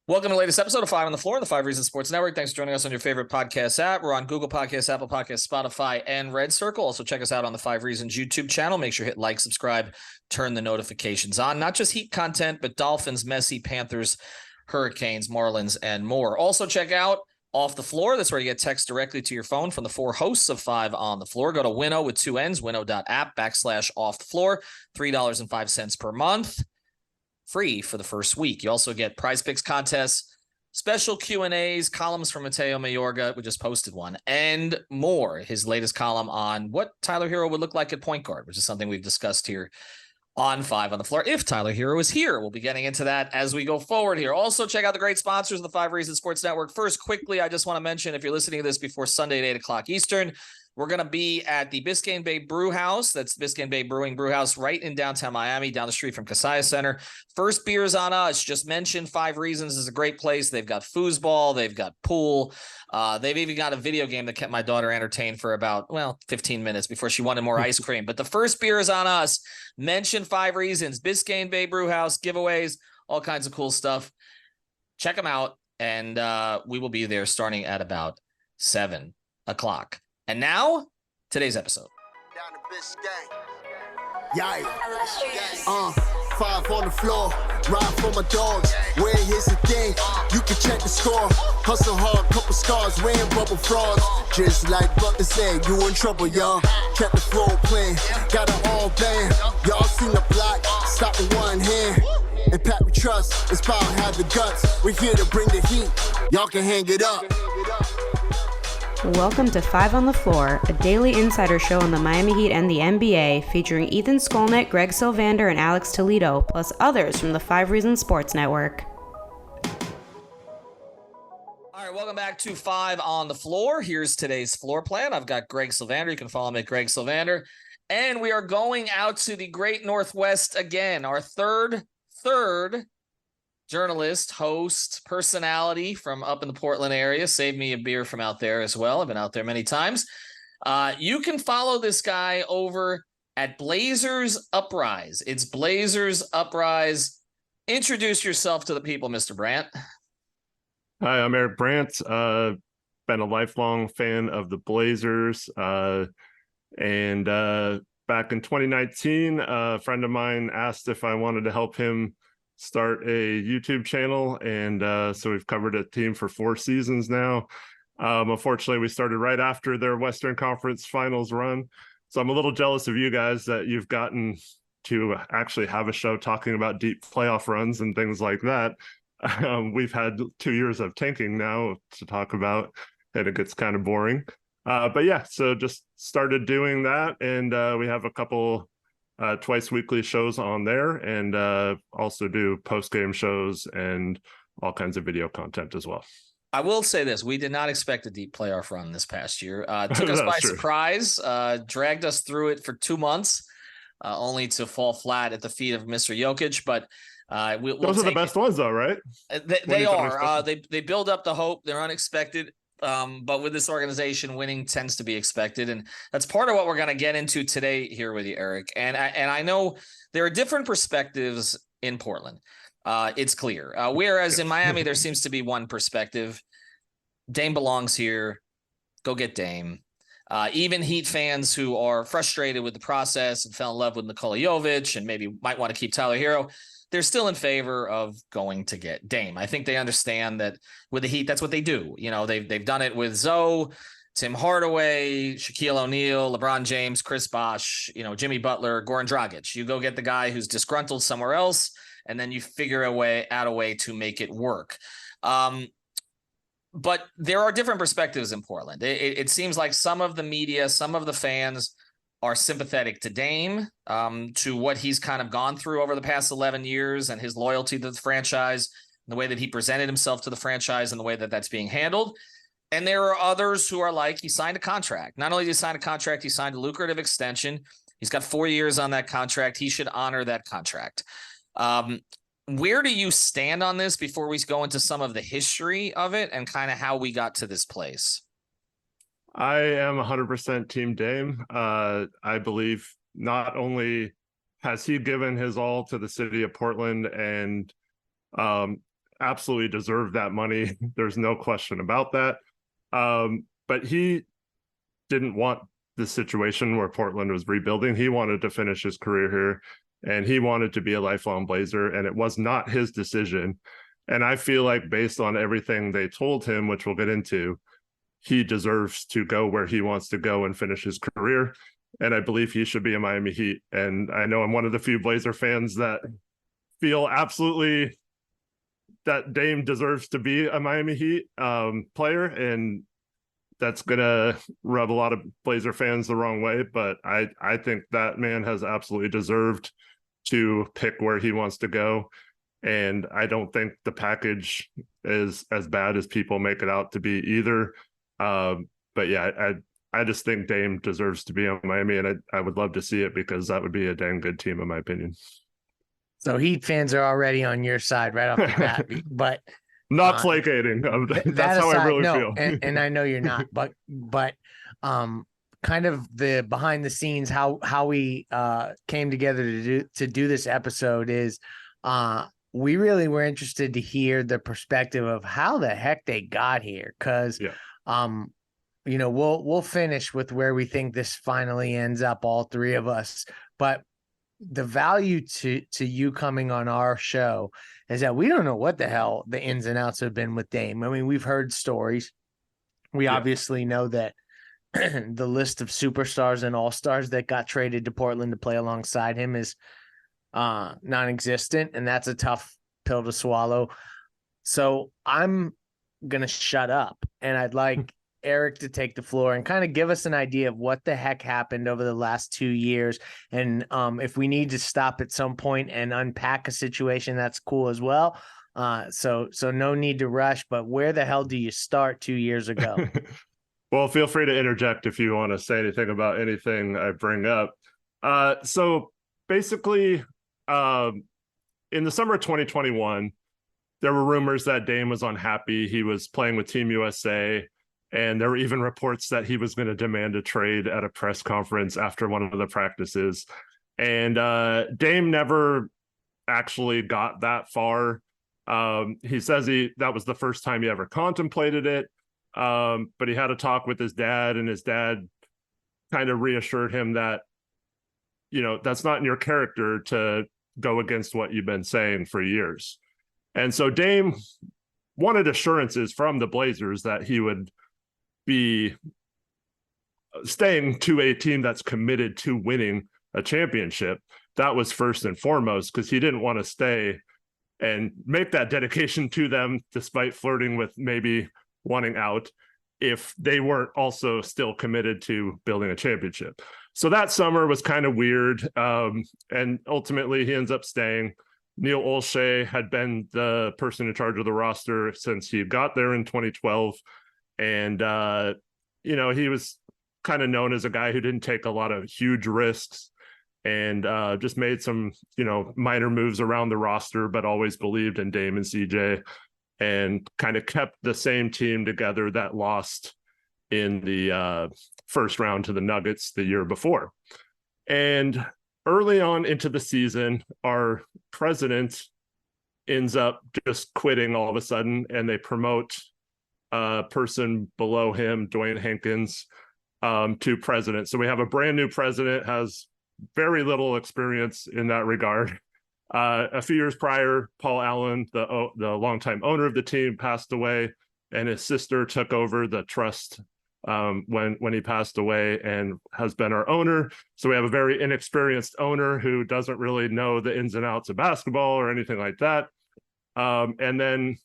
Welcome to the latest episode of Five on the Floor, the Five Reasons Sports Network. Thanks for joining us on your favorite podcast app. We're on Google Podcasts, Apple Podcasts, Spotify, and Red Circle. Also, check us out on the Five Reasons YouTube channel. Make sure you hit like, subscribe, turn the notifications on. Not just Heat content, but Dolphins, Messi, Panthers, Hurricanes, Marlins, and more. Also, check out Off the Floor. That's where you get text directly to your phone from the four hosts of Five on the Floor. Go to Winnow with two N's, winnow.app/off the floor, $3.05 per month. Free for the first week. You also get prize picks contests, special Q&As, columns from Mateo Mayorga. We just posted one, and more. His latest column on what Tyler Hero would look like at point guard, which is something we've discussed here on Five on the Floor. If Tyler Hero is here, we'll be getting into that as we go forward here. Also, check out the great sponsors of the Five Reasons Sports Network. First, quickly, I just want to mention, if you're listening to this before Sunday at 8 o'clock Eastern, we're going to be at the Biscayne Bay Brew House. That's Biscayne Bay Brewing Brew House right in downtown Miami, down the street from Kasaya Center. First beers on us. Just mentioned Five Reasons is a great place. They've got foosball. They've got pool. They've even got a video game that kept my daughter entertained for about, 15 minutes before she wanted more ice cream. But the first beer is on us. Mention Five Reasons. Biscayne Bay Brew House, giveaways, all kinds of cool stuff. Check them out. And we will be there starting at about 7 o'clock. And now, today's episode. Down to Biscayne. Five on the floor, ride for my dogs. Where here's the thing, you can check the score. Hustle hard, couple scars, wearing bubble frogs. Just like Butler said, you in trouble, y'all. Kept the floor playing, got it all band. Y'all seen the block, stop with one hand. And Pat we trust, it's power, have the guts. We're here to bring the heat, y'all can hang it up. Welcome to Five on the Floor, a daily insider show on the Miami Heat and the NBA, featuring Ethan Skolnick, Greg Sylvander, and Alex Toledo, plus others from the Five Reasons Sports Network. All right, welcome back to Five on the Floor. Here's today's floor plan. I've got Greg Sylvander. You can follow me at Greg Sylvander. And we are going out to the Great Northwest again, our third journalist, host, personality from up in the Portland area. Save me a beer from out there as well. I've been out there many times. You can follow this guy over at Blazers Uprise. It's Blazers Uprise. Introduce yourself to the people, Mr. Brandt. Hi, I'm Eric Brandt. Been a lifelong fan of the Blazers. And back in 2019, a friend of mine asked if I wanted to help him start a YouTube channel, and so we've covered a team for 4 seasons now. Unfortunately, we started right after their Western Conference Finals run, so I'm a little jealous of you guys that you've gotten to actually have a show talking about deep playoff runs and things like that. We've had 2 years of tanking now to talk about, and it gets kind of boring. But yeah, so just started doing that, and we have a couple twice weekly shows on there, and also do post-game shows and all kinds of video content as well. I will say this. We did not expect a deep playoff run this past year. Took us by surprise, dragged us through it for 2 months, only to fall flat at the feet of Mr. Jokic. But those are the best ones, though, right? They are. They build up the hope. They're unexpected. But with this organization, winning tends to be expected. And that's part of what we're going to get into today here with you, Eric. And I know there are different perspectives in Portland. It's clear. Whereas in Miami, there seems to be one perspective. Dame belongs here. Go get Dame. Even Heat fans who are frustrated with the process and fell in love with Nikola Jovic and maybe might want to keep Tyler Hero, they're still in favor of going to get Dame. I think they understand that with the Heat, that's what they do. You know, they've done it with Zoe, Tim Hardaway, Shaquille O'Neal, LeBron James, Chris Bosh, Jimmy Butler, Goran Dragic. You go get the guy who's disgruntled somewhere else, and then you figure out a way to make it work. But there are different perspectives in Portland. It seems like some of the media, some of the fans are sympathetic to Dame, to what he's kind of gone through over the past 11 years and his loyalty to the franchise, the way that he presented himself to the franchise and the way that that's being handled. And there are others who are like, he signed a contract. Not only did he sign a contract, he signed a lucrative extension. He's got 4 years on that contract. He should honor that contract. Where do you stand on this before we go into some of the history of it and kind of how we got to this place? I am 100% Team Dame. I believe not only has he given his all to the city of Portland and absolutely deserved that money. There's no question about that. But he didn't want the situation where Portland was rebuilding. He wanted to finish his career here, and he wanted to be a lifelong Blazer, and it was not his decision. And I feel like based on everything they told him, which we'll get into, he deserves to go where he wants to go and finish his career. And I believe he should be a Miami Heat. And I know I'm one of the few Blazer fans that feel absolutely that Dame deserves to be a Miami Heat player. And that's going to rub a lot of Blazer fans the wrong way. But I think that man has absolutely deserved to pick where he wants to go. And I don't think the package is as bad as people make it out to be either. But yeah, I just think Dame deserves to be on Miami, and I would love to see it because that would be a dang good team in my opinion. So Heat fans are already on your side right off the bat, but not placating. That's how I really feel. And I know you're not, but kind of the behind the scenes, how we came together to do this episode is we really were interested to hear the perspective of how the heck they got here. Cause we'll finish with where we think this finally ends up, all three of us, but the value to you coming on our show is that we don't know what the hell the ins and outs have been with Dame. I mean, we've heard stories. We obviously know that the list of superstars and all-stars that got traded to Portland to play alongside him is non-existent, and that's a tough pill to swallow. So I'm going to shut up, and I'd like Eric to take the floor and kind of give us an idea of what the heck happened over the last 2 years. And if we need to stop at some point and unpack a situation, that's cool as well. So no need to rush, but where the hell do you start 2 years ago? Well, feel free to interject if you want to say anything about anything I bring up. So basically, in the summer of 2021, there were rumors that Dame was unhappy. He was playing with Team USA. And there were even reports that he was going to demand a trade at a press conference after one of the practices. And Dame never actually got that far. He says that was the first time he ever contemplated it. But he had a talk with his dad, and his dad kind of reassured him that, that's not in your character to go against what you've been saying for years. And so Dame wanted assurances from the Blazers that he would be staying to a team that's committed to winning a championship. That was first and foremost, because he didn't want to stay and make that dedication to them despite flirting with maybe wanting out if they weren't also still committed to building a championship. So that summer was kind of weird. And ultimately he ends up staying. Neil Olshey had been the person in charge of the roster since he got there in 2012. And, he was kind of known as a guy who didn't take a lot of huge risks and just made some, minor moves around the roster, but always believed in Dame and CJ and kind of kept the same team together that lost in the first round to the Nuggets the year before. And early on into the season, our president ends up just quitting all of a sudden, and they promote person below him, Dwayne Hankins, to president. So we have a brand new president, has very little experience in that regard. A few years prior, Paul Allen, the longtime owner of the team, passed away, and his sister took over the trust when he passed away and has been our owner. So we have a very inexperienced owner who doesn't really know the ins and outs of basketball or anything like that. And then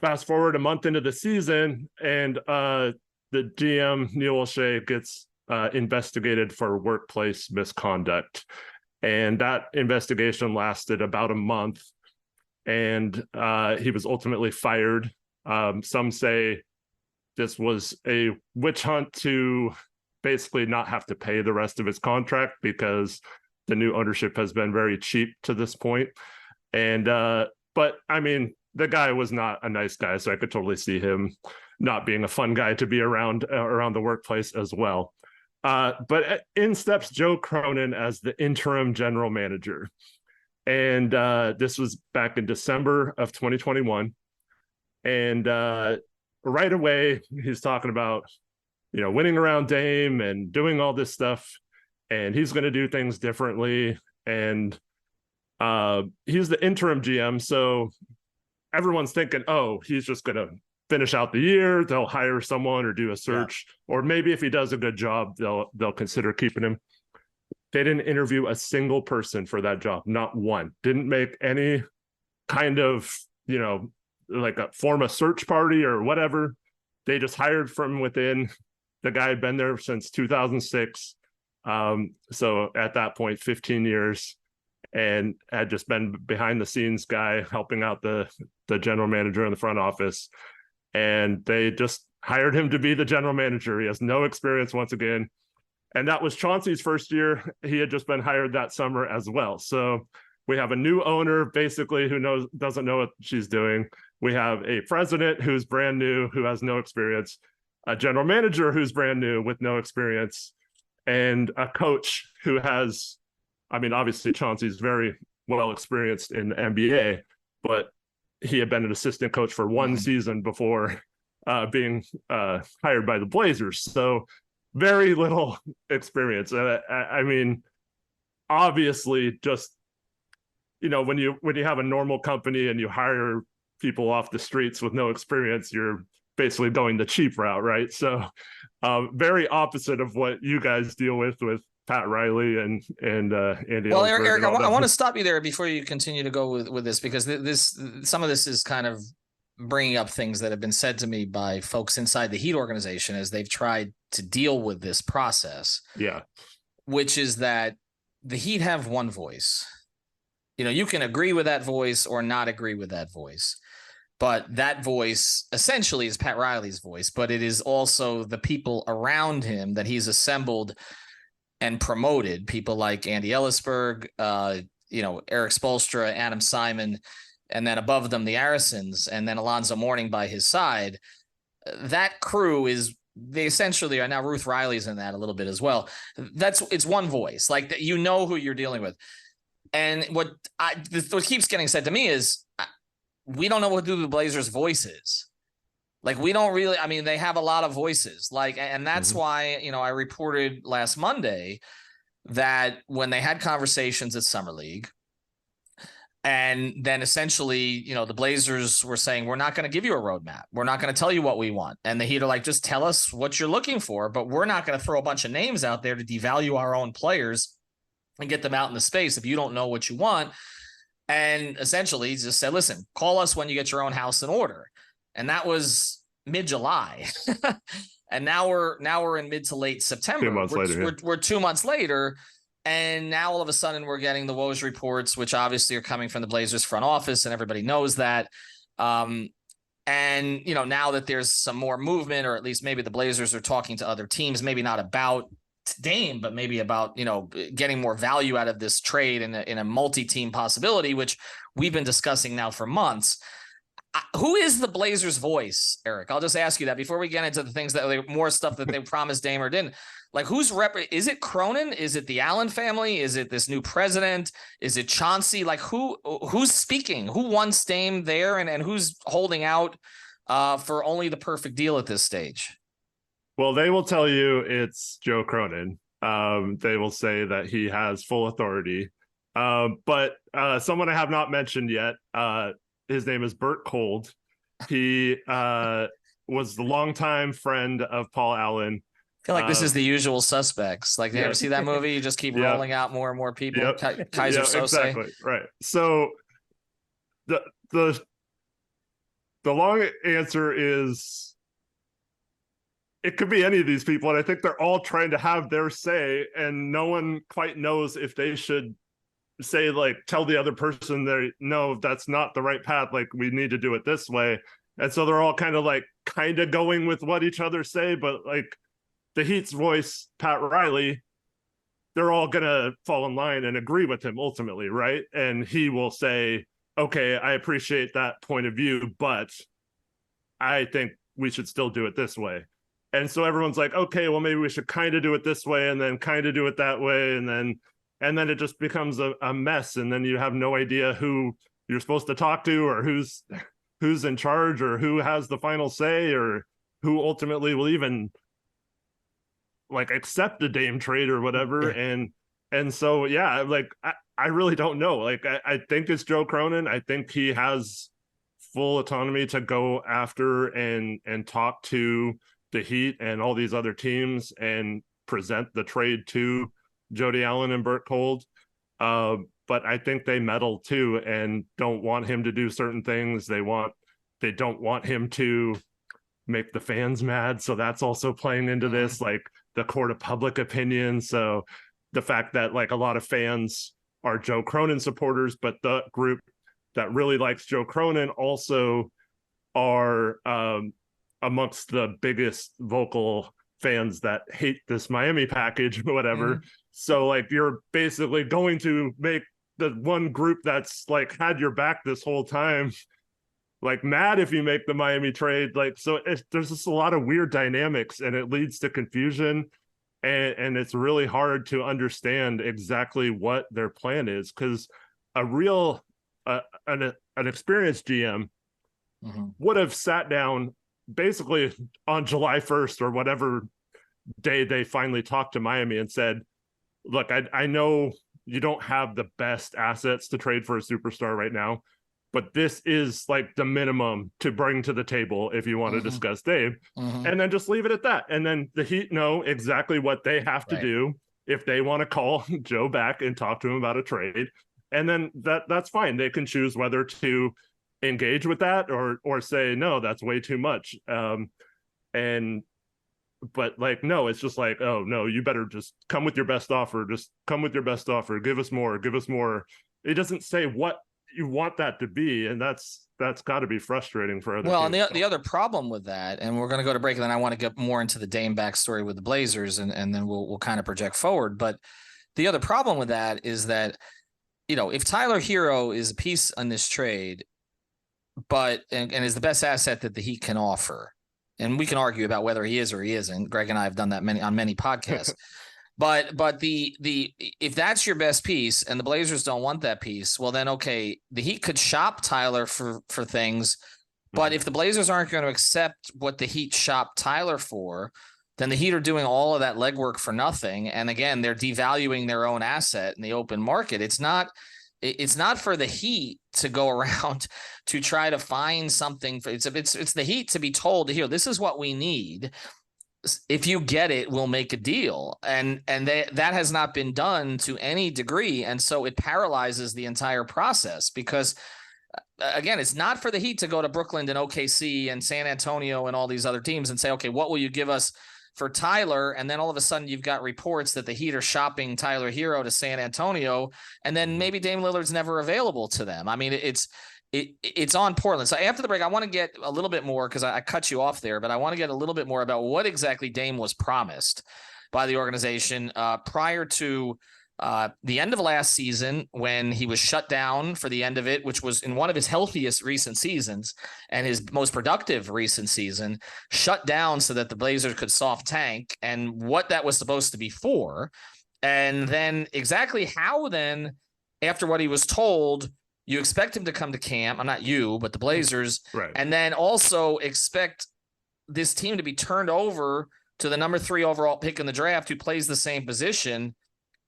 fast forward a month into the season, and the GM, Neil Olshey, gets investigated for workplace misconduct. And that investigation lasted about a month, and he was ultimately fired. Some say this was a witch hunt to basically not have to pay the rest of his contract because the new ownership has been very cheap to this point. And but I mean, the guy was not a nice guy, so I could totally see him not being a fun guy to be around the workplace as well. But in steps Joe Cronin as the interim general manager. And this was back in December of 2021. And right away, he's talking about, winning around Dame and doing all this stuff. And he's going to do things differently. And he's the interim GM. So everyone's thinking, oh, he's just going to finish out the year. They'll hire someone or do a search. Yeah. Or maybe if he does a good job, they'll consider keeping him. They didn't interview a single person for that job. Not one. Didn't make any kind of, like form a search party or whatever. They just hired from within. The guy had been there since 2006. So at that point, 15 years, and had just been behind the scenes guy helping out the general manager in the front office. And they just hired him to be the general manager. He has no experience once again. And that was Chauncey's first year. He had just been hired that summer as well. So we have a new owner, basically, who doesn't know what she's doing. We have a president who's brand new, who has no experience, a general manager who's brand new with no experience, and a coach who has, obviously Chauncey's very well experienced in the NBA, but he had been an assistant coach for one season before being hired by the Blazers. So very little experience. Obviously, just when you have a normal company and you hire people off the streets with no experience, you're basically going the cheap route, right? So very opposite of what you guys deal with Pat Riley and Andy. Well, Eric, I want to stop you there before you continue to go with this, because some of this is kind of bringing up things that have been said to me by folks inside the Heat organization as they've tried to deal with this process. Yeah. Which is that the Heat have one voice. You can agree with that voice or not agree with that voice, but that voice essentially is Pat Riley's voice, but it is also the people around him that he's assembled and promoted, people like Andy Ellisberg, Eric Spoelstra, Adam Simon, and then above them, the Arisons, and then Alonzo Mourning by his side. That crew they essentially are now. Ruth Riley's in that a little bit as well. It's one voice, like who you're dealing with. And what keeps getting said to me is we don't know what the Blazers' voice is. Like, we don't really, they have a lot of voices, and that's why, I reported last Monday that when they had conversations at Summer League, and then essentially, the Blazers were saying, we're not going to give you a roadmap. We're not going to tell you what we want. And the Heat are like, just tell us what you're looking for, but we're not going to throw a bunch of names out there to devalue our own players and get them out in the space if you don't know what you want. And essentially just said, listen, call us when you get your own house in order. And that was mid-July. And now we're in mid to late September. 2 months later. We're 2 months later. And now all of a sudden we're getting the Woj reports, which obviously are coming from the Blazers front office, and everybody knows that. And, now that there's some more movement, or at least maybe the Blazers are talking to other teams, maybe not about Dame, but maybe about, getting more value out of this trade in a multi-team possibility, which we've been discussing now for months. Who is the Blazers' voice, Eric? I'll just ask you that before we get into the things more stuff that they promised Dame or didn't. Like, is it Cronin? Is it the Allen family? Is it this new president? Is it Chauncey? Like, who's speaking? Who wants Dame there, and who's holding out for only the perfect deal at this stage? Well, they will tell you it's Joe Cronin. They will say that he has full authority. But someone I have not mentioned yet, his name is Bert Kold. He was the longtime friend of Paul Allen. I feel like this is the usual suspects. Like, you ever see that movie? You just keep rolling out more and more people. Yep. Kaiser Sose. Exactly. Right. So the long answer is it could be any of these people. And I think they're all trying to have their say, and no one quite knows if they should say, like, tell the other person no, that's not the right path. Like, we need to do it this way. And so they're all kind of going with what each other say, but like, the Heat's voice, Pat Riley, they're all going to fall in line and agree with him ultimately, right? And he will say, okay, I appreciate that point of view, but I think we should still do it this way. And so everyone's like, okay, well, maybe we should kind of do it this way and then kind of do it that way. And and then it just becomes a mess, and then you have no idea who you're supposed to talk to, or who's in charge, or who has the final say, or who ultimately will even like accept a Dame trade or whatever. And so I really don't know. Like I think it's Joe Cronin. I think he has full autonomy to go after and talk to the Heat and all these other teams and present the trade to Jody Allen and Burt Cold. But I think they meddle too and don't want him to do certain things. They don't want him to make the fans mad. So that's also playing into this, like the court of public opinion. So the fact that like a lot of fans are Joe Cronin supporters, but the group that really likes Joe Cronin also are amongst the biggest vocal fans that hate this Miami package or whatever. So like you're basically going to make the one group that's like had your back this whole time like mad if you make the Miami trade. Like, so there's just a lot of weird dynamics, and it leads to confusion, and it's really hard to understand exactly what their plan is, because a real an experienced GM would have sat down basically on July 1st or whatever day they finally talked to Miami and said, look, I know you don't have the best assets to trade for a superstar right now, but this is like the minimum to bring to the table if you want to discuss Dave, and then just leave it at that. And then the Heat know exactly what they have to do if they want to call Joe back and talk to him about a trade. And then that's fine. They can choose whether to engage with that or say, no, that's way too much. But like, no, it's just like, oh no, you better just come with your best offer. Just come with your best offer. Give us more. It doesn't say what you want that to be. And that's got to be frustrating for other teams. And the other problem with that, and we're going to go to break, and then I want to get more into the Dame backstory with the Blazers, and then we'll kind of project forward. But the other problem with that is that, you know, if Tyler Hero is a piece on this trade, but is the best asset that the Heat can offer, and we can argue about whether he is or he isn't. Greg and I have done that on many podcasts. But if that's your best piece and the Blazers don't want that piece, well then okay, the Heat could shop Tyler for things, but if the Blazers aren't going to accept what the Heat shop Tyler for, then the Heat are doing all of that legwork for nothing. And again, they're devaluing their own asset in the open market. It's not for the Heat to go around to try to find something. It's the Heat to be told, here, this is what we need. If you get it, we'll make a deal. And that has not been done to any degree. And so it paralyzes the entire process, because again, it's not for the Heat to go to Brooklyn and OKC and San Antonio and all these other teams and say, okay, what will you give us for Tyler? And then all of a sudden you've got reports that the Heat are shopping Tyler Hero to San Antonio, and then maybe Dame Lillard's never available to them. I mean, it's on Portland. So after the break, I want to get a little bit more, because I cut you off there, but I want to get a little bit more about what exactly Dame was promised by the organization prior to the end of last season, when he was shut down for the end of it, which was in one of his healthiest recent seasons and his most productive recent season, shut down so that the Blazers could soft tank, and what that was supposed to be for. And then exactly how then, after what he was told, you expect him to come to camp. I'm not you, but the Blazers. Right. And then also expect this team to be turned over to the number 3 overall pick in the draft, who plays the same position.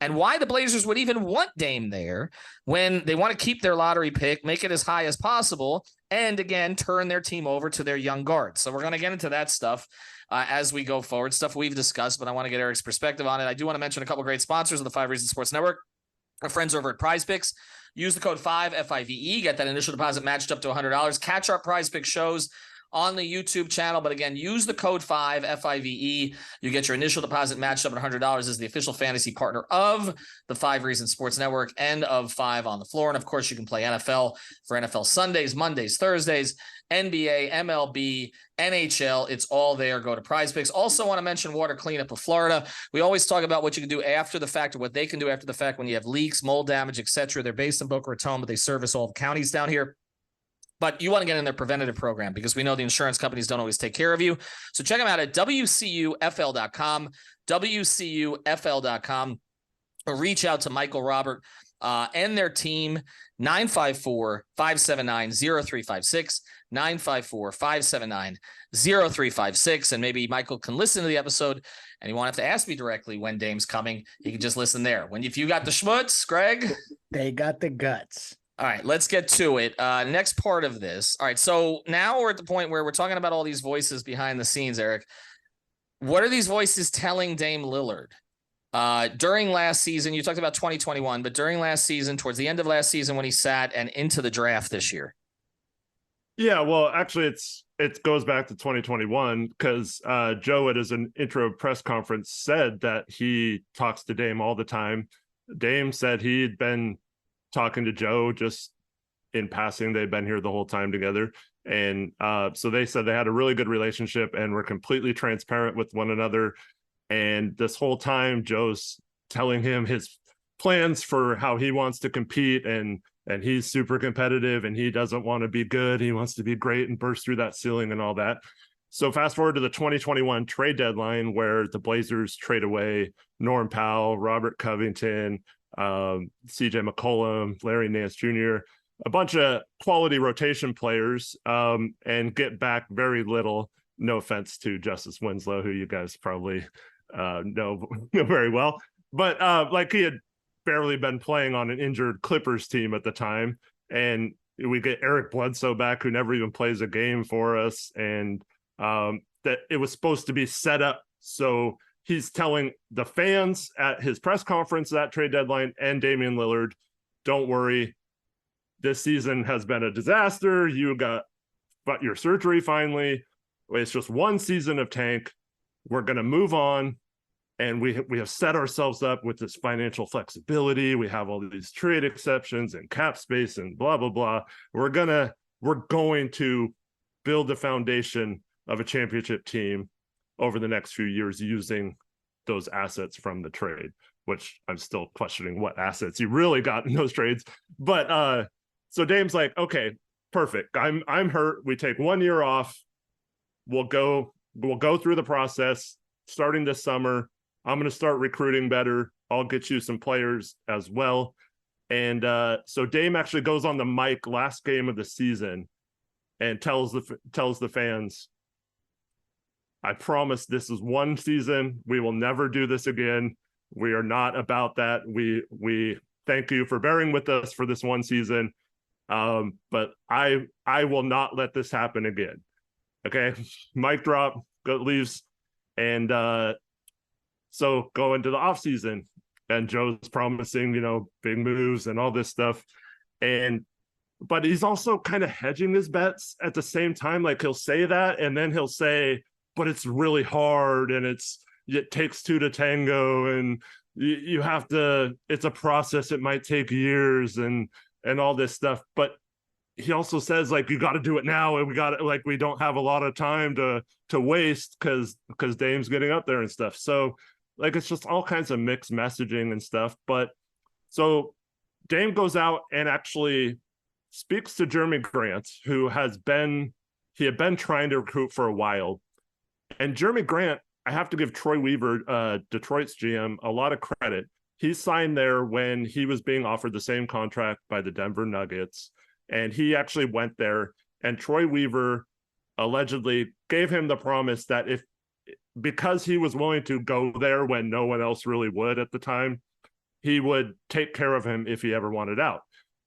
And why the Blazers would even want Dame there when they want to keep their lottery pick, make it as high as possible, and again, turn their team over to their young guards. So we're going to get into that stuff as we go forward, stuff we've discussed, but I want to get Eric's perspective on it. I do want to mention a couple of great sponsors of the 5 Reasons Sports Network. Our friends over at Prize Picks. Use the code 5 FIVE, get that initial deposit matched up to $100. Catch our Prize Picks shows on the YouTube channel. But again, use the code 5 FIVE. You get your initial deposit matched up at $100 as the official fantasy partner of the 5 Reasons Sports Network and of 5 on the Floor. And of course, you can play NFL for NFL Sundays, Mondays, Thursdays, NBA, MLB, NHL. It's all there. Go to Prize Picks. Also want to mention Water Cleanup of Florida. We always talk about what you can do after the fact, or what they can do after the fact when you have leaks, mold damage, etc. They're based in Boca Raton, but they service all the counties down here. But you want to get in their preventative program, because we know the insurance companies don't always take care of you. So check them out at WCUFL.com, WCUFL.com. reach out to Michael, Robert, and their team, 954-579-0356, 954-579-0356. And maybe Michael can listen to the episode and you won't have to ask me directly when Dame's coming. You can just listen there. If you got the schmutz, Greg? They got the guts. All right, let's get to it. Next part of this. All right, so now we're at the point where we're talking about all these voices behind the scenes, Eric. What are these voices telling Dame Lillard? During last season, you talked about 2021, but during last season, towards the end of last season when he sat and into the draft this year. Yeah, well, actually, it goes back to 2021 because Joe at his intro press conference said that he talks to Dame all the time. Dame said he'd been talking to Joe just in passing. They'd been here the whole time together. And so they said they had a really good relationship and were completely transparent with one another. And this whole time, Joe's telling him his plans for how he wants to compete, and he's super competitive and he doesn't want to be good. He wants to be great and burst through that ceiling and all that. So fast forward to the 2021 trade deadline where the Blazers trade away Norm Powell, Robert Covington, CJ McCollum, Larry Nance Jr., a bunch of quality rotation players, and get back very little. No offense to Justice Winslow, who you guys probably know very well, but like he had barely been playing on an injured Clippers team at the time, and we get Eric Bledsoe back, who never even plays a game for us, and that it was supposed to be set up so he's telling the fans at his press conference, that trade deadline, and Damian Lillard, don't worry, this season has been a disaster. You got your surgery finally. It's just one season of tank. We're going to move on. And we have set ourselves up with this financial flexibility. We have all these trade exceptions and cap space and blah, blah, blah. We're going to build the foundation of a championship team over the next few years using those assets from the trade, which I'm still questioning what assets you really got in those trades. But so Dame's like, okay, perfect. I'm hurt. We take 1 year off. We'll go through the process starting this summer. I'm going to start recruiting better. I'll get you some players as well. And so Dame actually goes on the mic last game of the season and tells the fans, I promise this is one season. We will never do this again. We are not about that. We thank you for bearing with us for this one season. But I will not let this happen again. Okay. Mic drop, leaves. And so go into the off season, and Joe's promising, big moves and all this stuff. But he's also kind of hedging his bets at the same time. Like he'll say that, and then he'll say, but it's really hard and it takes two to tango, and you have to, it's a process. It might take years and all this stuff. But he also says, like, you got to do it now, and we don't have a lot of time to waste because Dame's getting up there and stuff. So like, it's just all kinds of mixed messaging and stuff. But so Dame goes out and actually speaks to Jeremy Grant, who had been trying to recruit for a while. And Jeremy Grant, I have to give Troy Weaver, Detroit's GM, a lot of credit. He signed there when he was being offered the same contract by the Denver Nuggets. And he actually went there, and Troy Weaver allegedly gave him the promise that because he was willing to go there when no one else really would at the time, he would take care of him if he ever wanted out.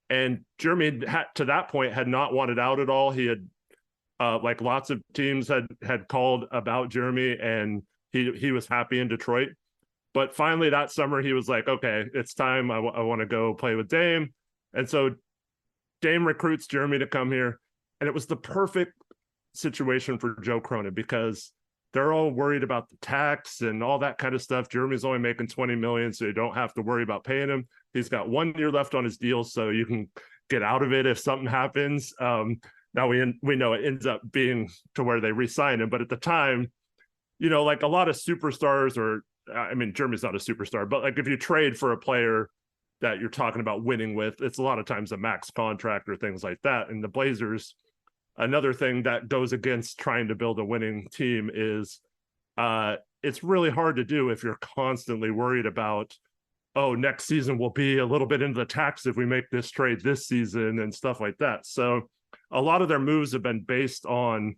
And Jeremy, to that point, had not wanted out at all. He had, like lots of teams had called about Jeremy, and he was happy in Detroit. But finally that summer, he was like, okay, it's time. I want to go play with Dame. And so Dame recruits Jeremy to come here. And it was the perfect situation for Joe Cronin, because they're all worried about the tax and all that kind of stuff. Jeremy's only making $20 million, so you don't have to worry about paying him. He's got 1 year left on his deal, so you can get out of it if something happens. Now we know it ends up being to where they re-sign him, but at the time, like a lot of superstars, Jeremy's not a superstar, but like if you trade for a player that you're talking about winning with, it's a lot of times a max contract or things like that. And the Blazers, another thing that goes against trying to build a winning team is it's really hard to do if you're constantly worried about oh, next season will be a little bit into the tax if we make this trade this season and stuff like that. So a lot of their moves have been based on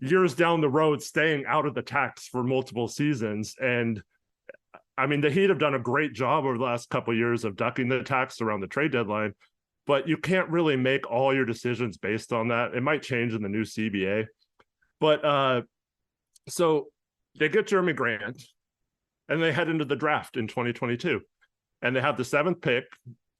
years down the road staying out of the tax for multiple seasons. And I mean, the Heat have done a great job over the last couple of years of ducking the tax around the trade deadline, but you can't really make all your decisions based on that. It might change in the new CBA. But so they get Jeremy Grant and they head into the draft in 2022 and they have the 7th pick.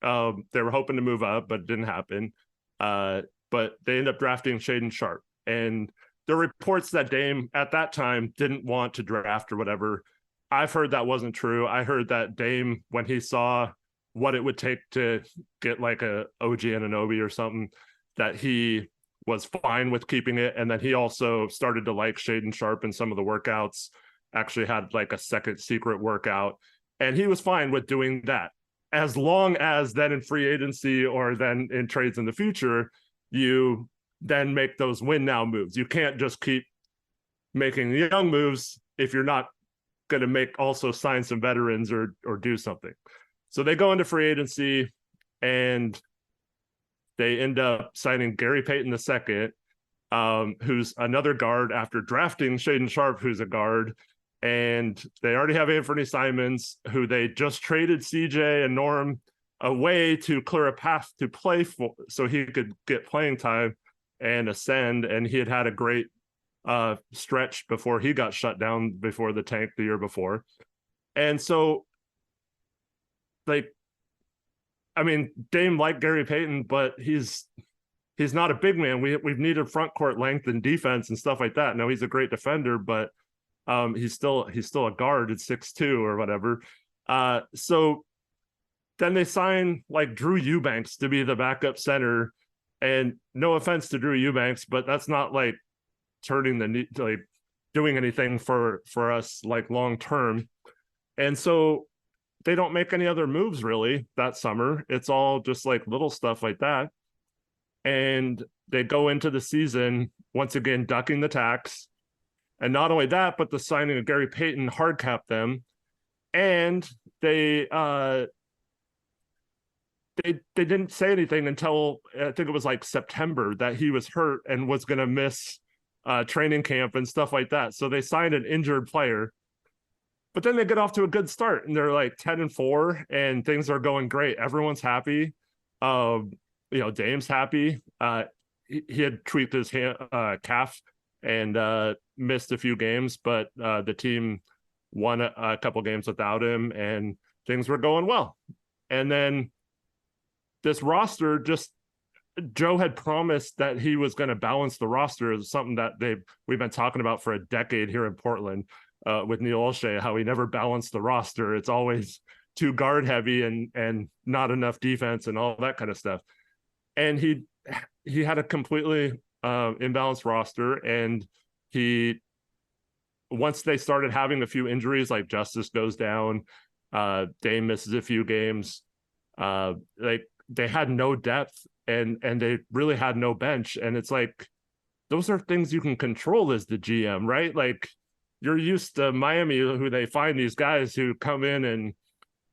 They were hoping to move up, but it didn't happen. But they end up drafting Shaedon Sharpe. And the reports that Dame at that time didn't want to draft or whatever, I've heard that wasn't true. I heard that Dame, when he saw what it would take to get like a OG Anunoby or something, that he was fine with keeping it. And then he also started to like Shaedon Sharpe in some of the workouts, actually had like a second secret workout. And he was fine with doing that, as long as then in free agency or then in trades in the future, you then make those win now moves. You can't just keep making the young moves if you're not going to make also sign some veterans or do something. So they go into free agency and they end up signing Gary Payton II, who's another guard after drafting Shaedon Sharpe, who's a guard. And they already have Anthony Simons, who they just traded CJ and Norm away to clear a path to play for, so he could get playing time and ascend. And he had a great stretch before he got shut down before the tank the year before. And so, like, I mean, Dame liked Gary Payton, but he's not a big man. We've needed front court length and defense and stuff like that. No, he's a great defender, but he's still a guard at 6'2" or whatever. So then they sign like Drew Eubanks to be the backup center. And no offense to Drew Eubanks, but that's not like turning like doing anything for us like long term. And so they don't make any other moves really that summer. It's all just like little stuff like that. And they go into the season once again ducking the tax. And not only that, but the signing of Gary Payton hard capped them. And they didn't say anything until I think it was like September that he was hurt and was going to miss training camp and stuff like that. So they signed an injured player, but then they get off to a good start and they're like 10-4 and things are going great. Everyone's happy. Dame's happy. He had tweaked his calf and missed a few games, but the team won a couple games without him and things were going well. And then this roster, Joe had promised that he was going to balance the roster. Is something that we've been talking about for a decade here in Portland with Neil Olshey, how he never balanced the roster. It's always too guard heavy and not enough defense and all that kind of stuff. And he had a completely imbalanced roster. And once they started having a few injuries, like Justice goes down, Dame misses a few games, they had no depth and they really had no bench. And it's like, those are things you can control as the GM, right? Like, you're used to Miami, who they find these guys who come in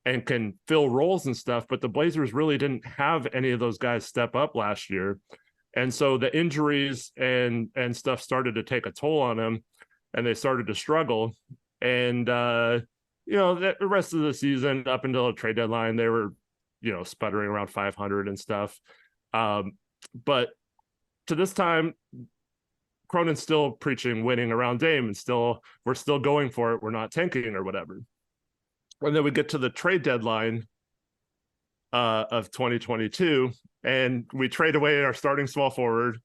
and can fill roles and stuff, but the Blazers really didn't have any of those guys step up last year. And so the injuries and stuff started to take a toll on them and they started to struggle. And, the rest of the season up until the trade deadline, they were, sputtering around 500 and stuff. But to this time, Cronin's still preaching winning around Dame and we're still going for it. We're not tanking or whatever. And then we get to the trade deadline of 2022 and we trade away our starting small forward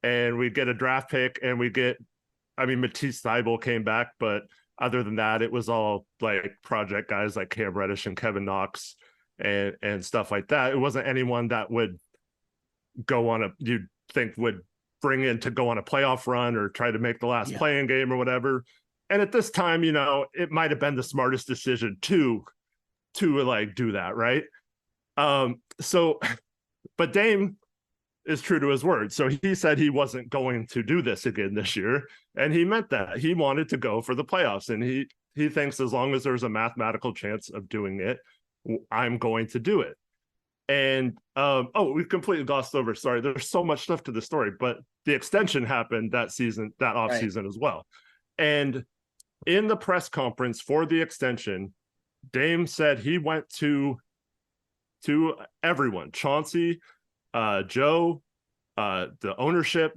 and we get a draft pick and Matisse Thybulle came back, but other than that, it was all like project guys like Cam Reddish and Kevin Knox and stuff like that. It wasn't anyone that would you'd think would bring in to go on a playoff run or try to make the last playing game or whatever. And at this time, it might have been the smartest decision to like do that. Right. But Dame is true to his word. So he said he wasn't going to do this again this year. And he meant that. He wanted to go for the playoffs. And he thinks as long as there's a mathematical chance of doing it, I'm going to do it. And we completely glossed over. Sorry, there's so much stuff to the story, but the extension happened that season, that off season as well. And in the press conference for the extension, Dame said he went to everyone, Chauncey, Joe, the ownership.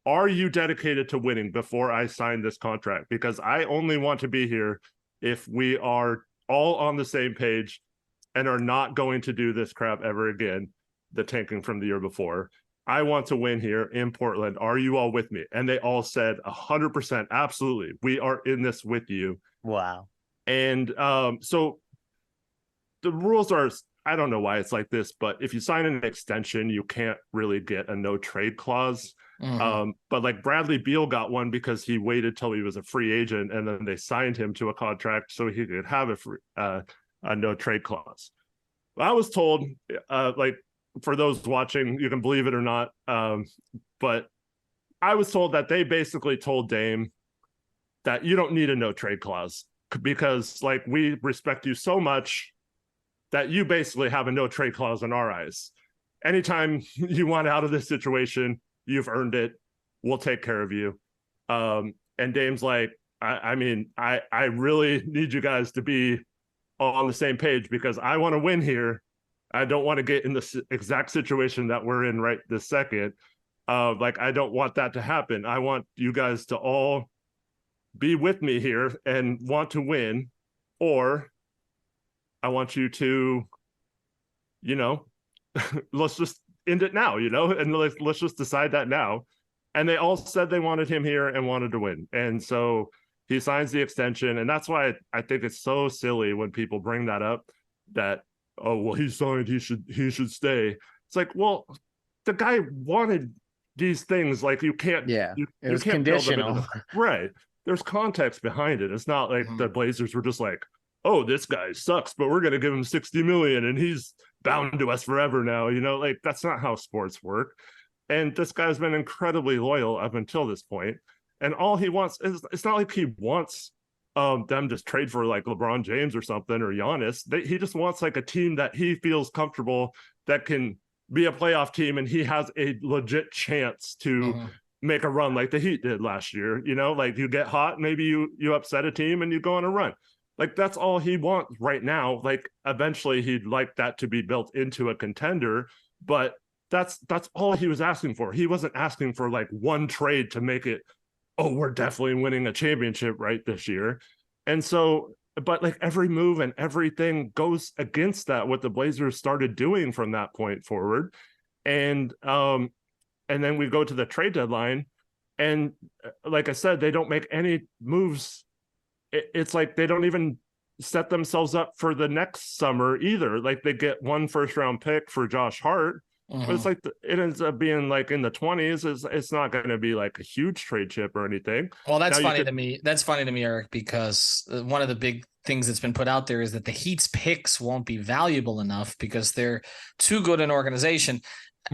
Are you dedicated to winning before I sign this contract? Because I only want to be here if we are all on the same page and are not going to do this crap ever again, the tanking from the year before. I want to win here in Portland. Are you all with me? And they all said 100%, absolutely. We are in this with you. Wow. And so the rules are, I don't know why it's like this, but if you sign an extension, you can't really get a no trade clause. But like Bradley Beal got one because he waited till he was a free agent, and then they signed him to a contract so he could have a no trade clause. I was told, like for those watching, you can believe it or not, but I was told that they basically told Dame that you don't need a no trade clause because like we respect you so much that you basically have a no trade clause in our eyes. Anytime you want out of this situation, you've earned it. We'll take care of you. And Dame's like, I mean, I really need you guys to be on the same page because I want to win here. I don't want to get in the exact situation that we're in right this second. Like, I don't want that to happen. I want you guys to all be with me here and want to win, or I want you to, let's just end it now, and let's just decide that now. And they all said they wanted him here and wanted to win. And so he signs the extension. And that's why I think it's so silly when people bring that up, that, oh, well, he signed, he should stay. It's like, well, the guy wanted these things. Like, you can't, it was can't conditional. Right. There's context behind it. It's not like the Blazers were just like, oh, this guy sucks, but we're going to give him $60 million and he's bound to us forever now. Like, that's not how sports work. And this guy's been incredibly loyal up until this point. And all he wants is, it's not like he wants them to trade for like LeBron James or something, or Giannis. He just wants like a team that he feels comfortable, that can be a playoff team, and he has a legit chance to make a run like the Heat did last year. Like, you get hot, maybe you upset a team and you go on a run. Like, that's all he wants right now. Like, eventually he'd like that to be built into a contender, but that's all he was asking for. He wasn't asking for like one trade to make it, oh, we're definitely winning a championship right this year. And so, but like every move and everything goes against that, what the Blazers started doing from that point forward. And then we go to the trade deadline, and like I said, they don't make any moves. It's like they don't even set themselves up for the next summer either. Like, they get 1 first-round pick for Josh Hart, but it's like it ends up being like in the 20s. It's not going to be like a huge trade chip or anything. Well, that's funny to me. That's funny to me, Eric, because one of the big things that's been put out there is that the Heat's picks won't be valuable enough because they're too good an organization,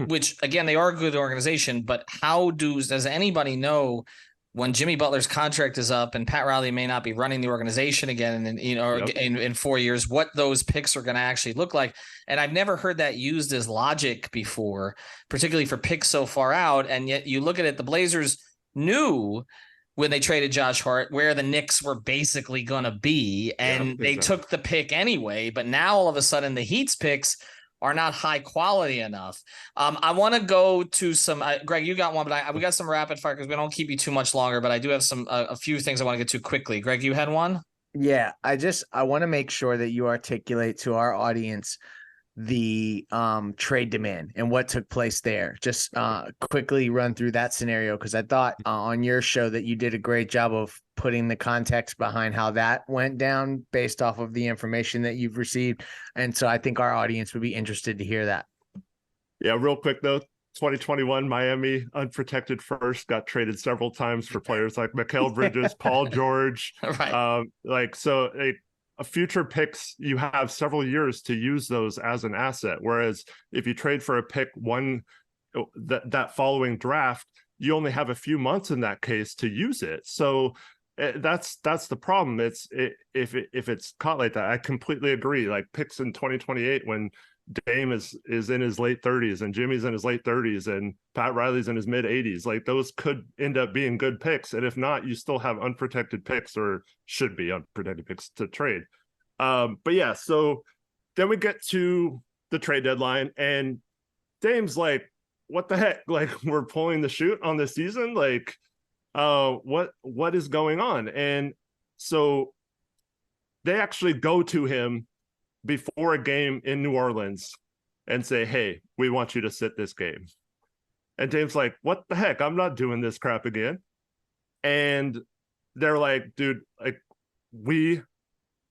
which, again, they are a good organization, but how does anybody know when Jimmy Butler's contract is up and Pat Riley may not be running the organization again, and in 4 years, what those picks are going to actually look like? And I've never heard that used as logic before, particularly for picks so far out. And yet you look at it, the Blazers knew when they traded Josh Hart where the Knicks were basically going to be, and they took the pick anyway. But now all of a sudden the Heat's picks are not high quality enough. I want to go to some, Greg, you got one, but we got some rapid fire because we don't keep you too much longer, but I do have a few things I want to get to quickly. Greg, you had one? Yeah. I want to make sure that you articulate to our audience the trade demand and what took place there. Just quickly run through that scenario, because I thought on your show that you did a great job of putting the context behind how that went down based off of the information that you've received. And so I think our audience would be interested to hear that. Yeah, real quick though, 2021 Miami unprotected first got traded several times for players like Mikal Bridges, Paul George. Right. A future picks, you have several years to use those as an asset. Whereas if you trade for a pick that following draft, you only have a few months in that case to use it. So That's the problem. If it's caught like that, I completely agree. Like picks in 2028 when Dame is in his late 30s and Jimmy's in his late 30s and Pat Riley's in his mid 80s. Like those could end up being good picks, and if not, you still have unprotected picks, or should be unprotected picks to trade. But yeah, so then we get to the trade deadline, and Dame's like, "What the heck? Like we're pulling the chute on this season? Like, what is going on?" And so they actually go to him before a game in New Orleans and say, "Hey, we want you to sit this game." And Dame's like, "What the heck? I'm not doing this crap again." And they're like, "Dude, like we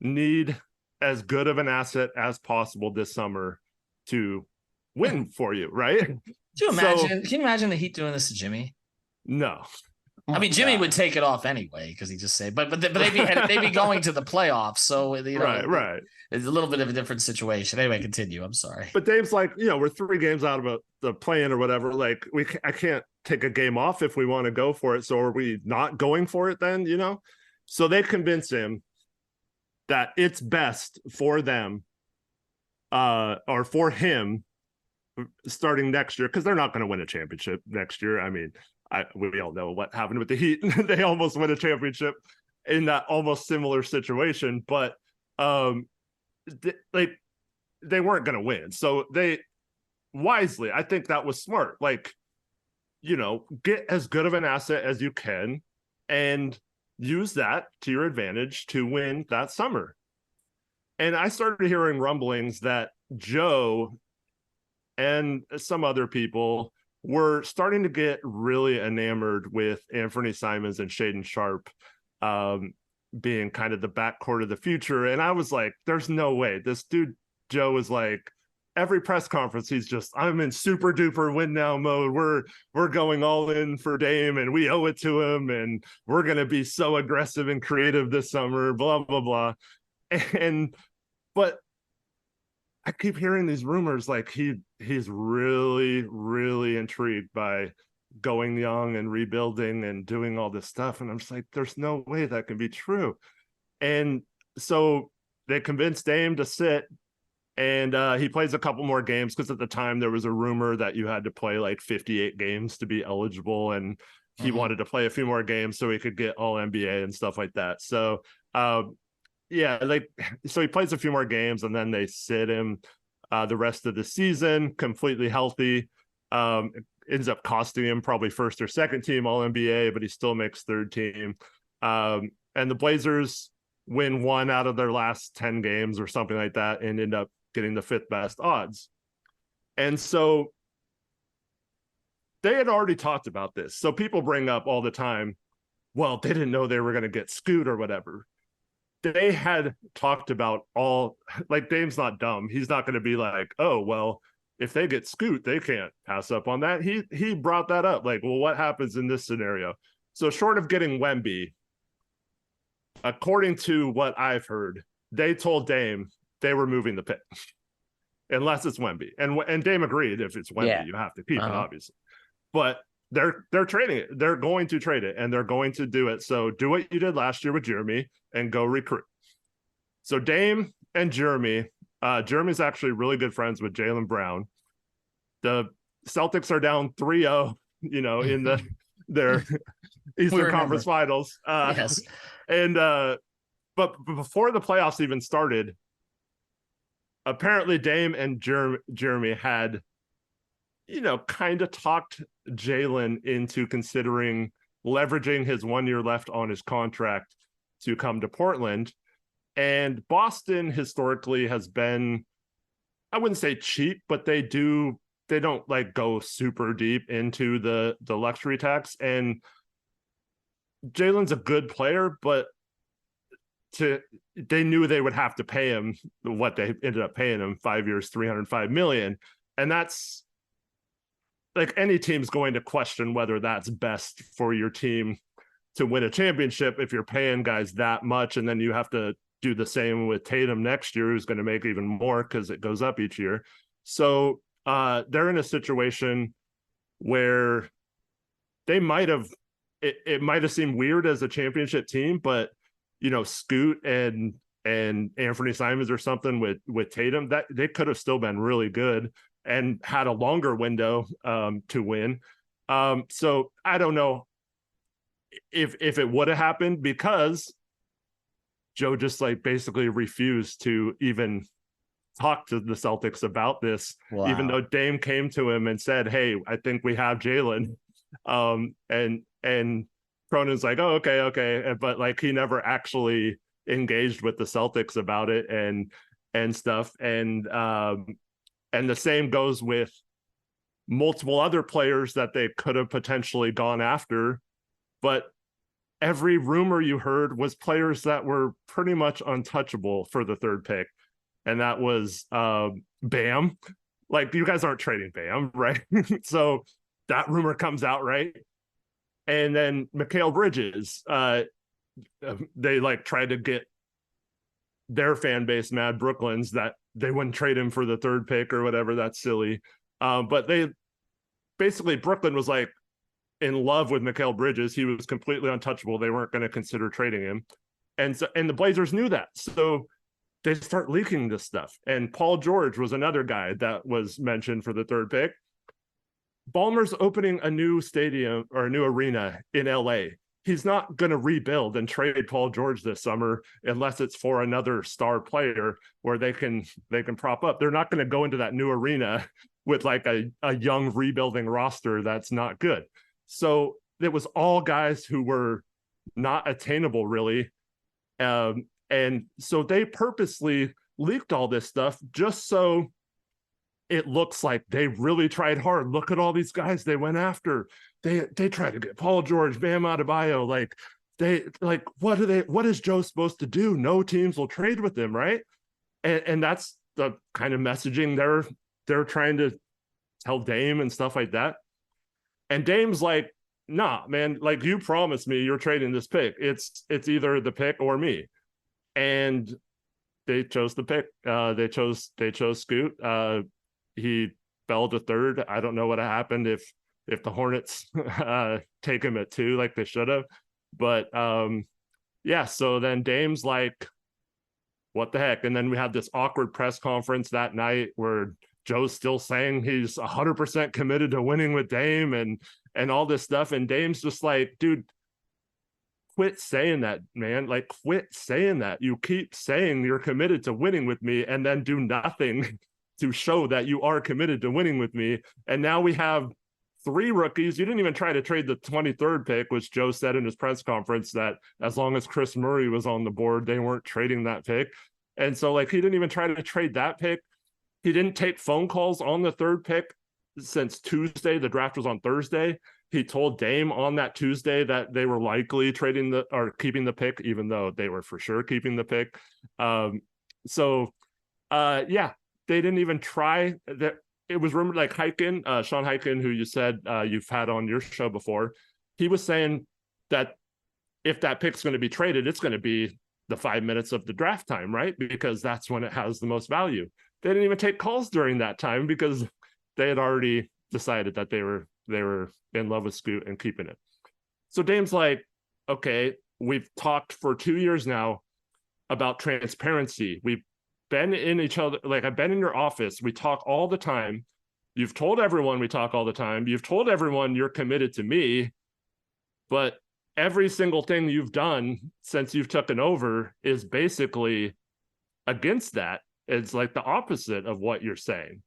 need as good of an asset as possible this summer to win for you, right?" Can you imagine the Heat doing this to Jimmy? No. I mean, Jimmy would take it off anyway because he just say, but they'd be going to the playoffs, so right. It's a little bit of a different situation. Anyway, continue. I'm sorry. But Dave's like, we're 3 games out of the play-in or whatever. Like I can't take a game off if we want to go for it. So are we not going for it then? So they convince him that it's best for them, or for him, starting next year, because they're not going to win a championship next year. I mean, we all know what happened with the Heat. They almost won a championship in that almost similar situation, but they weren't going to win. So they wisely, I think that was smart. Like, get as good of an asset as you can and use that to your advantage to win that summer. And I started hearing rumblings that Joe and some other people were starting to get really enamored with Anthony Simons and Shaedon Sharpe being kind of the backcourt of the future. And I was like, there's no way. This dude, Joe, was like, every press conference, he's just, I'm in super duper win now mode. We're going all in for Dame and we owe it to him. And we're going to be so aggressive and creative this summer, blah, blah, blah. But I keep hearing these rumors like he's really, really intrigued by going young and rebuilding and doing all this stuff. And I'm just like, there's no way that can be true. And so they convinced Dame to sit, and he plays a couple more games because at the time there was a rumor that you had to play like 58 games to be eligible. And he wanted to play a few more games so he could get all NBA and stuff like that. So, so he plays a few more games and then they sit him the rest of the season completely healthy. Ends up costing him probably first or second team all NBA, but he still makes third team. And the Blazers win 1 out of their last 10 games or something like that and end up getting the 5th best odds. And so they had already talked about this. So people bring up all the time, well, they didn't know they were going to get Scoot or whatever. They had talked about like Dame's not dumb. He's not going to be like, oh, well, if they get Scoot, they can't pass up on that. He brought that up. Like, well, what happens in this scenario? So short of getting Wemby, according to what I've heard, they told Dame they were moving the pick unless it's Wemby. And Dame agreed. If it's Wemby, you have to keep it, obviously. But they're trading it. They're going to trade it, and they're going to do it. So do what you did last year with Jeremy and go recruit. So Dame and Jeremy's actually really good friends with Jaylen Brown. The Celtics are down 3-0, in their Eastern Conference Finals. Yes. And but before the playoffs even started, apparently Dame and Jeremy had, kind of talked Jaylen into considering leveraging his 1 year left on his contract to come to Portland. And Boston historically has been, I wouldn't say cheap, but they don't like go super deep into the luxury tax. And Jaylen's a good player, but they knew they would have to pay him what they ended up paying him, 5 years, $305 million. And that's like, any team's going to question whether that's best for your team to win a championship if you're paying guys that much. And then you have to do the same with Tatum next year, who's going to make even more because it goes up each year. So they're in a situation where they might have it might have seemed weird as a championship team, but Scoot and Anthony Simons or something with Tatum, that they could have still been really good and had a longer window to win. So I don't know if it would have happened, because Joe just like basically refused to even talk to the Celtics about this, even though Dame came to him and said, "Hey, I think we have Jalen." And Cronin's like, "Oh, okay," but like he never actually engaged with the Celtics about it and stuff. And the same goes with multiple other players that they could have potentially gone after, but every rumor you heard was players that were pretty much untouchable for the third pick. And that was Bam. Like, you guys aren't trading Bam, right? So that rumor comes out, right? And then Mikal Bridges, they like tried to get their fan base mad, Brooklyn's, that they wouldn't trade him for the third pick or whatever. That's silly. But they basically, Brooklyn was like in love with Mikal Bridges. He was completely untouchable. They weren't going to consider trading him. And the Blazers knew that. So they start leaking this stuff. And Paul George was another guy that was mentioned for the third pick. Ballmer's opening a new stadium or a new arena in LA. He's not going to rebuild and trade Paul George this summer unless it's for another star player where they can prop up. They're not going to go into that new arena with like a young rebuilding roster that's not good. So it was all guys who were not attainable, really. And so they purposely leaked all this stuff just so it looks like they really tried hard. Look at all these guys they went after. They tried to get Paul George, Bam Adebayo. What is Joe supposed to do? No teams will trade with him, right? And that's the kind of messaging they're trying to tell Dame and stuff like that. And Dame's like, nah, man, like, you promised me you're trading this pick. It's either the pick or me. And they chose the pick. They chose Scoot. He fell to third. I don't know what happened if the Hornets take him at 2 like they should have. But so then Dame's like, what the heck? And then we had this awkward press conference that night where Joe's still saying he's 100% committed to winning with Dame and all this stuff. And Dame's just like, dude, quit saying that, man. Like, quit saying that. You keep saying you're committed to winning with me and then do nothing to show that you are committed to winning with me. And now we have 3 rookies. You didn't even try to trade the 23rd pick, which Joe said in his press conference that as long as Chris Murray was on the board, they weren't trading that pick. And so, like, he didn't even try to trade that pick. He didn't take phone calls on the 3rd pick since Tuesday. The draft was on Thursday. He told Dame on that Tuesday that they were likely trading or keeping the pick, even though they were for sure keeping the pick. They didn't even try. That it was rumored, like Hyken, Sean Hyken, who you said you've had on your show before. He was saying that if that pick's going to be traded, it's going to be the 5 minutes of the draft time, right? Because that's when it has the most value. They didn't even take calls during that time because they had already decided that they were in love with Scoot and keeping it. So Dame's like, okay, we've talked for 2 years now about transparency. We've been in each other, like, I've been in your office. We talk all the time. You've told everyone we talk all the time. You've told everyone you're committed to me, but every single thing you've done since you've taken over is basically against that. It's like the opposite of what you're saying.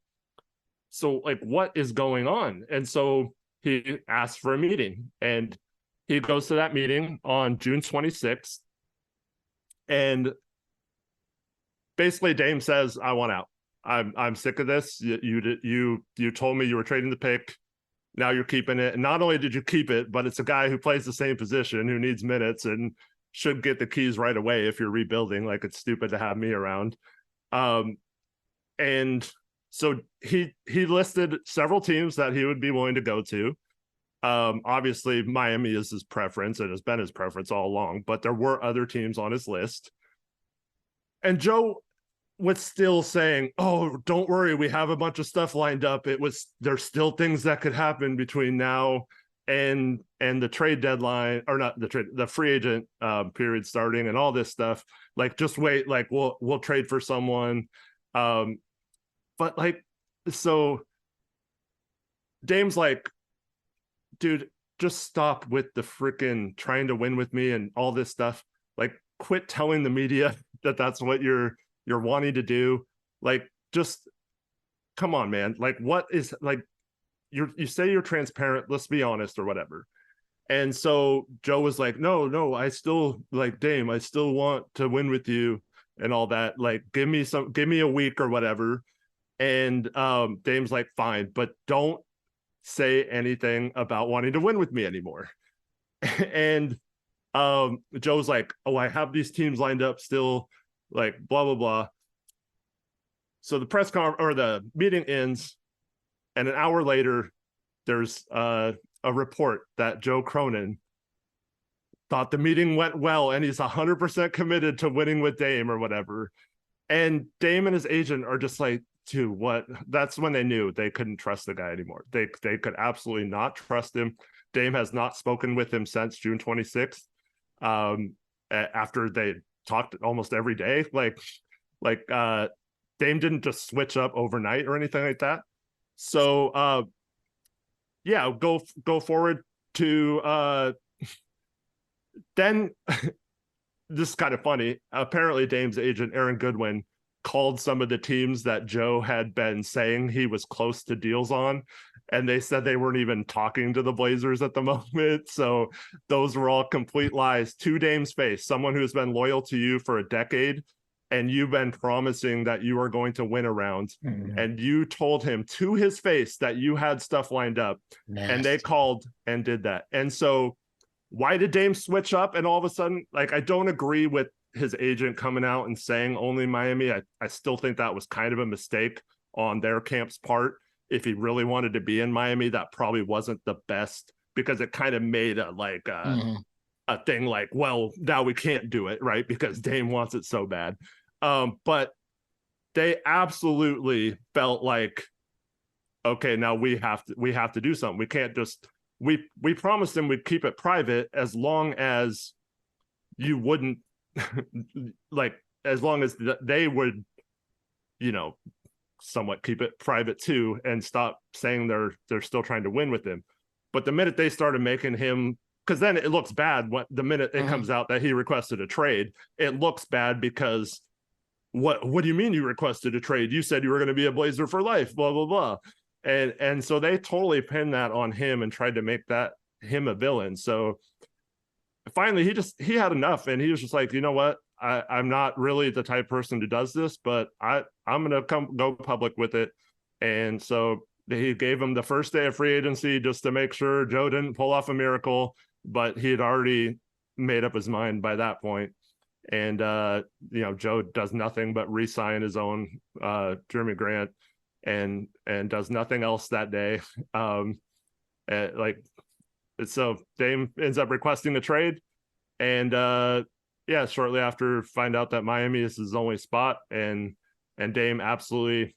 So, like, what is going on? And so he asked for a meeting, and he goes to that meeting on June 26th. And basically Dame says, I want out. I'm sick of this. You told me you were trading the pick. Now you're keeping it. And not only did you keep it, but it's a guy who plays the same position, who needs minutes and should get the keys right away if you're rebuilding. Like, it's stupid to have me around. And so he listed several teams that he would be willing to go to. Obviously Miami is his preference and has been his preference all along, but there were other teams on his list. And Joe was still saying, oh, don't worry, we have a bunch of stuff lined up. There's still things that could happen between now and the trade deadline, or not the free agent period starting and all this stuff, like, just wait, like we'll trade for someone. But like, so Dame's like, dude, just stop with the freaking trying to win with me and all this stuff. Like, quit telling the media that that's what you're wanting to do. Like, just come on, man. Like, what is, like, you say you're transparent, let's be honest, or whatever. And so Joe was like, no, I still, like, Dame, I still want to win with you and all that. Like, give me a week or whatever. And Dame's like, fine, but don't say anything about wanting to win with me anymore. And Joe's like, oh, I have these teams lined up still, like, blah, blah, blah. So the the meeting ends, and an hour later, there's a report that Joe Cronin thought the meeting went well, and he's 100% committed to winning with Dame or whatever. And Dame and his agent are just like, dude, what? That's when they knew they couldn't trust the guy anymore. They could absolutely not trust him. Dame has not spoken with him since June 26th. After they talked almost every day, like Dame didn't just switch up overnight or anything like that. So yeah, go forward to then this is kind of funny. Apparently Dame's agent, Aaron Goodwin, called some of the teams that Joe had been saying he was close to deals on, and they said they weren't even talking to the Blazers at the moment. So those were all complete lies to Dame's face, someone who's been loyal to you for a decade, and you've been promising that you are going to win around. And you told him to his face that you had stuff lined up. Nasty. And they called and did that. And so why did Dame switch up? And all of a sudden, like, I don't agree with his agent coming out and saying only Miami. I still think that was kind of a mistake on their camp's part. If he really wanted to be in Miami, that probably wasn't the best, because it kind of made a thing like, well, now we can't do it, right? Because Dame wants it so bad. But they absolutely felt like, okay, now we have to do something. We can't just, we promised him we'd keep it private as long as you wouldn't like, as long as they would, somewhat keep it private too, and stop saying they're still trying to win with him. But the minute they started making him, because then it looks bad when the minute it comes out that he requested a trade, it looks bad because what do you mean you requested a trade? You said you were going to be a Blazer for life, blah, blah, blah. And so they totally pinned that on him and tried to make that him a villain. So finally he had enough, and he was just like, you know what? I'm not really the type of person who does this, but I'm going to go public with it. And so he gave him the first day of free agency just to make sure Joe didn't pull off a miracle, but he had already made up his mind by that point. And, Joe does nothing but re-sign his own Jeremy Grant and does nothing else that day. So Dame ends up requesting a trade, and shortly after find out that Miami is his only spot, and Dame absolutely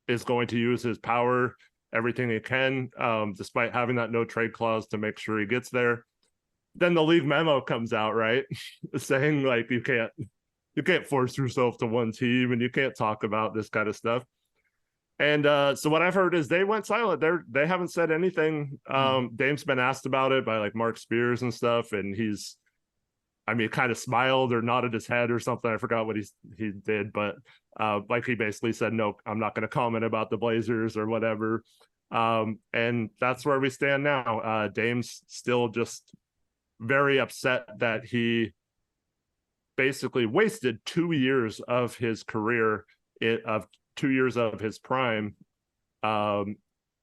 is going to use his power, everything he can, despite having that no trade clause, to make sure he gets there. Then the league memo comes out, right? Saying like, you can't force yourself to one team, and you can't talk about this kind of stuff. And so what I've heard is they went silent. They haven't said anything. Dame's been asked about it by like Mark Spears and stuff, and he's, kind of smiled or nodded his head or something. I forgot what he did, but like he basically said, no, I'm not going to comment about the Blazers or whatever. And that's where we stand now. Dame's still just very upset that he basically wasted 2 years of his career, of 2 years of his prime,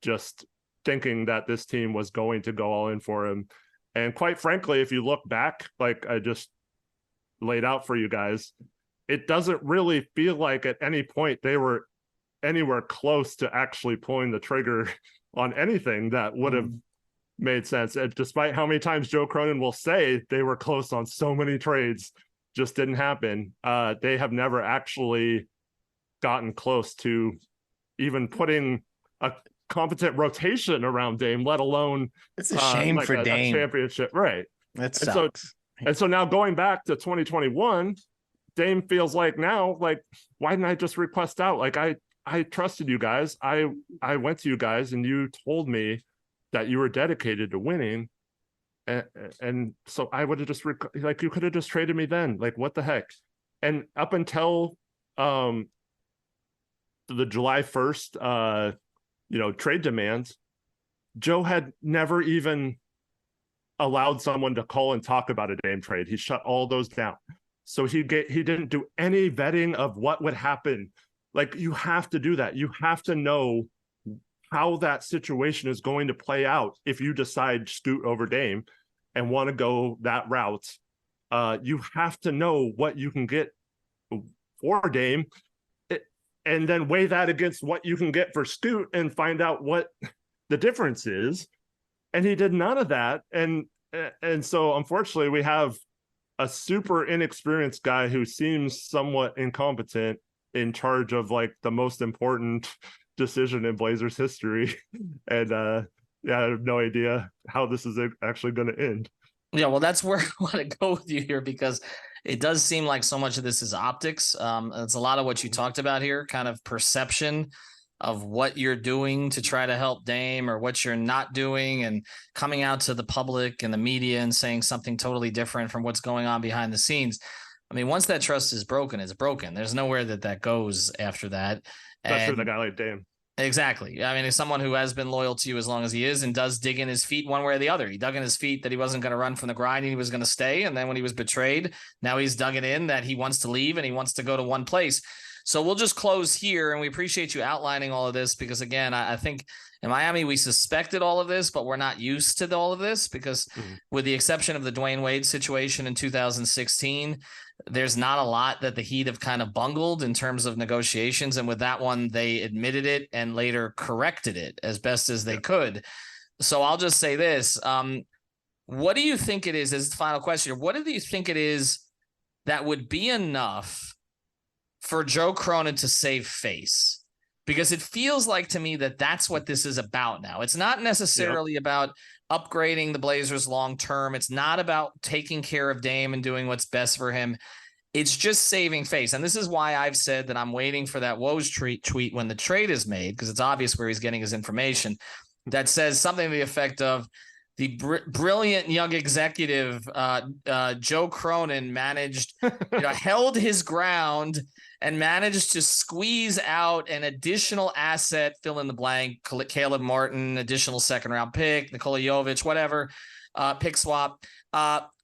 just thinking that this team was going to go all in for him. And quite frankly, if you look back, like I just laid out for you guys, it doesn't really feel like at any point they were anywhere close to actually pulling the trigger on anything that would have made sense. And despite how many times Joe Cronin will say they were close on so many trades, just didn't happen. They have never actually gotten close to even putting competent rotation around Dame, let alone it's a shame for Dame. A championship, right? That sucks. And so now going back to 2021, Dame feels like now, like, why didn't I just request out? Like I trusted you guys. I went to you guys and you told me that you were dedicated to winning. And so I would have just like, you could have just traded me then. Like, what the heck? And up until the July 1st trade demands, Joe had never even allowed someone to call and talk about a Dame trade. He shut all those down. So he didn't do any vetting of what would happen. Like, you have to do that. You have to know how that situation is going to play out if you decide Scoot over Dame and want to go that route. You have to know what you can get for Dame and then weigh that against what you can get for Scoot and find out what the difference is. And he did none of that. And so unfortunately we have a super inexperienced guy who seems somewhat incompetent in charge of like the most important decision in Blazers history. And I have no idea how this is actually going to end. Yeah, well, that's where I want to go with you here, because it does seem like so much of this is optics. It's a lot of what you talked about here, kind of perception of what you're doing to try to help Dame or what you're not doing, and coming out to the public and the media and saying something totally different from what's going on behind the scenes. I mean, once that trust is broken, it's broken. There's nowhere that goes after that. Especially with a guy like Dame. Exactly. I mean, as someone who has been loyal to you as long as he is and does dig in his feet one way or the other. He dug in his feet that he wasn't going to run from the grind and he was going to stay. And then when he was betrayed, now he's dug it in that he wants to leave and he wants to go to one place. So we'll just close here, and we appreciate you outlining all of this because, again, I think in Miami we suspected all of this, but we're not used to all of this because with the exception of the Dwayne Wade situation in 2016, there's not a lot that the Heat have kind of bungled in terms of negotiations. And with that one, they admitted it and later corrected it as best as they could. So I'll just say this. What do you think it is, as the final question, what do you think it is that would be enough for Joe Cronin to save face? Because it feels like to me that that's what this is about now. It's not necessarily about upgrading the Blazers long-term. It's not about taking care of Dame and doing what's best for him. It's just saving face. And this is why I've said that I'm waiting for that Woj tweet when the trade is made, because it's obvious where he's getting his information, that says something to the effect of the brilliant young executive, Joe Cronin managed, held his ground and managed to squeeze out an additional asset, fill in the blank, Caleb Martin, additional second-round pick, Nikola Jovic, whatever, pick swap,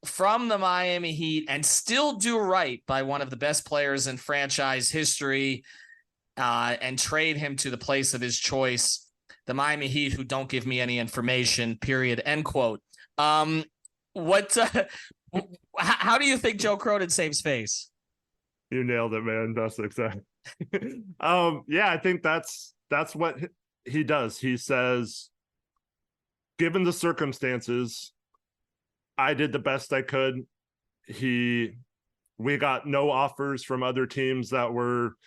from the Miami Heat, and still do right by one of the best players in franchise history, and trade him to the place of his choice, the Miami Heat, who don't give me any information, period, end quote. How do you think Joe Cronin saves face? You nailed it, man. That's exactly. I think that's what he does. He says, given the circumstances, I did the best I could. We got no offers from other teams that were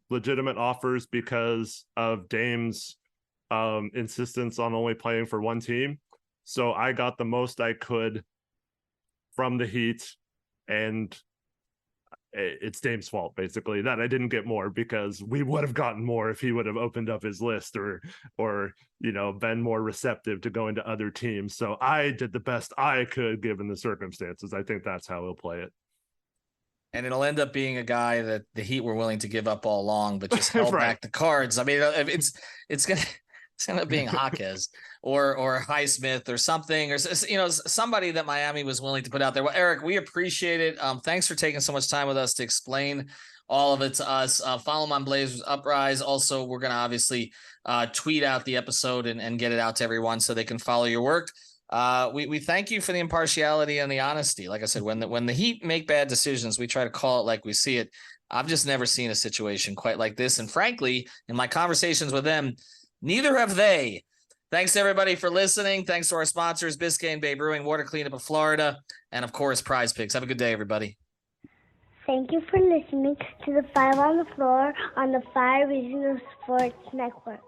legitimate offers because of Dame's insistence on only playing for one team. So I got the most I could from the Heat, and it's Dame's fault, basically, that I didn't get more, because we would have gotten more if he would have opened up his list or been more receptive to going to other teams. So I did the best I could given the circumstances. I think that's how he'll play it. And it'll end up being a guy that the Heat were willing to give up all along, but just held back the cards. I mean, it's gonna end up being Jaquez or Highsmith or something, or somebody that Miami was willing to put out there. Well, Eric, we appreciate it. Thanks for taking so much time with us to explain all of it to us. Follow them on Blazers Uprise. Also, we're gonna obviously tweet out the episode and get it out to everyone so they can follow your work. We thank you for the impartiality and the honesty. Like I said, when the Heat make bad decisions, we try to call it like we see it. I've just never seen a situation quite like this. And frankly, in my conversations with them, neither have they. Thanks to everybody for listening. Thanks to our sponsors, Biscayne Bay Brewing, Water Cleanup of Florida, and of course, Prize Picks. Have a good day, everybody. Thank you for listening to the Five on the Floor on the Five Reasons Sports Network.